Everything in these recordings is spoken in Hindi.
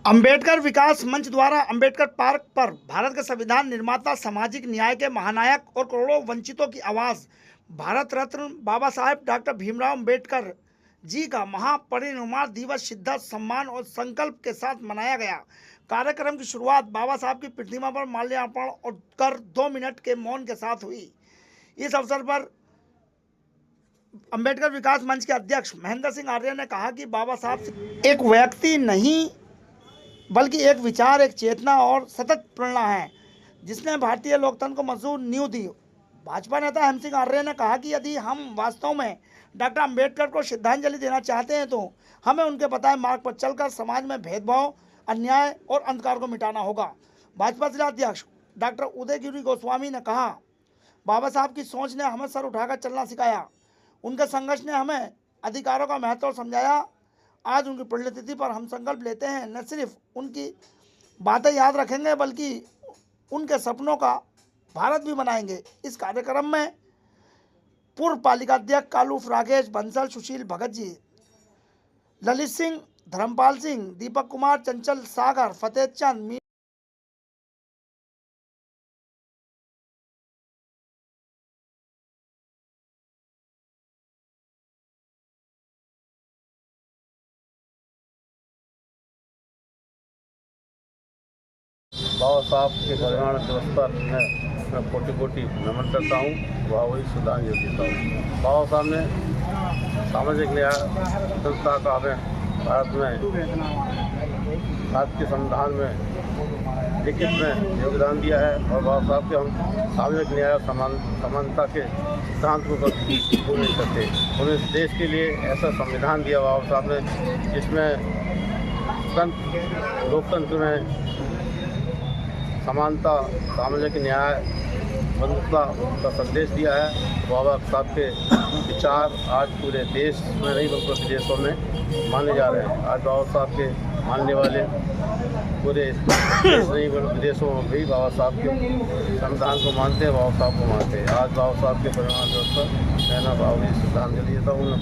अंबेडकर विकास मंच द्वारा अंबेडकर पार्क पर भारत के संविधान निर्माता, सामाजिक न्याय के महानायक और करोड़ों वंचितों की आवाज़ भारत रत्न बाबा साहेब डॉक्टर भीमराव अंबेडकर जी का महापरिनिर्वाण दिवस शिद्दत, सम्मान और संकल्प के साथ मनाया गया। कार्यक्रम की शुरुआत बाबा साहब की प्रतिमा पर माल्यार्पण और कर 2 मिनट के मौन के साथ हुई। इस अवसर पर अंबेडकर विकास मंच के अध्यक्ष महेंद्र सिंह आर्य ने कहा कि बाबा साहब एक व्यक्ति नहीं बल्कि एक विचार, एक चेतना और सतत प्रेरणा है जिसने भारतीय लोकतंत्र को मजबूत नींव दी। भाजपा नेता हेम सिंह आर्य ने कहा कि यदि हम वास्तव में डॉक्टर अंबेडकर को श्रद्धांजलि देना चाहते हैं तो हमें उनके बताए मार्ग पर चलकर समाज में भेदभाव, अन्याय और अंधकार को मिटाना होगा। भाजपा जिला अध्यक्ष डॉक्टर उदयगिरी गोस्वामी ने कहा, बाबा साहब की सोच ने हमें सर उठाकर चलना सिखाया। उनके संघर्ष ने हमें अधिकारों का महत्व समझाया। आज उनकी पुण्यतिथि पर हम संकल्प लेते हैं, न सिर्फ उनकी बातें याद रखेंगे बल्कि उनके सपनों का भारत भी बनाएंगे। इस कार्यक्रम में पूर्व पालिका अध्यक्ष कालूफ राकेश बंसल, सुशील भगत जी, ललित सिंह, धर्मपाल सिंह, दीपक कुमार, चंचल सागर, फतेह चंद, बाबा साहब के परिनिर्वाण दिवस पर मैं कोटि नमन करता हूँ, वह वही श्रद्धांजलि देता हूँ। बाबा साहब ने सामाजिक न्याय संस्था का हमें भारत के संविधान में लिखित में योगदान दिया है और बाबा साहब के हम सामाजिक न्याय और समानता के सिद्धांत को भूल नहीं सकते। उन्हें इस देश के लिए ऐसा संविधान दिया बाबा साहब ने जिसमें लोकतंत्र में समानता, सामाजिक न्याय, बंधुता का संदेश दिया है। बाबा साहब के विचार आज पूरे देश में नहीं बल्कि विदेशों में माने जा रहे हैं। आज बाबा साहब के मानने वाले पूरे देश नहीं बल्कि विदेशों में भी बाबा साहब के संविधान को मानते हैं, बाबा साहब को मानते हैं। आज बाबा साहब के परिनिर्वाण दिवस पर मैं ना बाबा श्रद्धांजलि देता हूँ, उन्हें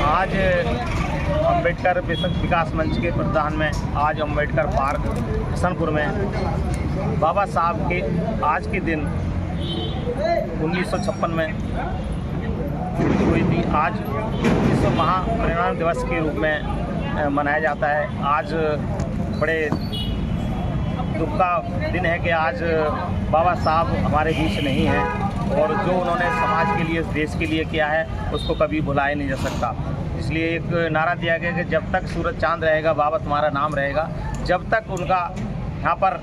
आज अंबेडकर विकास मंच के प्रधान में आज अंबेडकर पार्क हसनपुर में बाबा साहब के आज के दिन 1956 में मृत्यु हुई थी। आज विश्व महापरिनिर्वाण दिवस के रूप में मनाया जाता है। आज बड़े दुख का दिन है कि आज बाबा साहब हमारे बीच नहीं हैं और जो उन्होंने समाज के लिए, देश के लिए किया है उसको कभी भुलाया नहीं जा सकता। इसलिए एक नारा दिया गया कि जब तक सूरज चांद रहेगा बाबा तुम्हारा नाम रहेगा। जब तक उनका यहाँ पर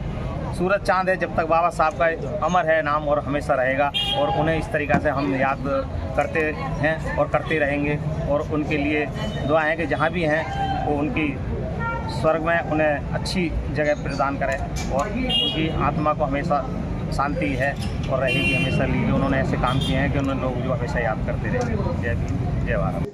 सूरज चांद है, जब तक बाबा साहब का अमर है नाम और हमेशा रहेगा और उन्हें इस तरीक़ा से हम याद करते हैं और करते रहेंगे। और उनके लिए दुआ है कि जहाँ भी हैं वो उनकी स्वर्ग में उन्हें अच्छी जगह प्रदान करें और उनकी आत्मा को हमेशा शांति है और रहेगी हमेशा लिए। उन्होंने ऐसे काम किए हैं कि उन्होंने लोग जो हमेशा याद करते रहेंगे। जय भीम, जय भारत।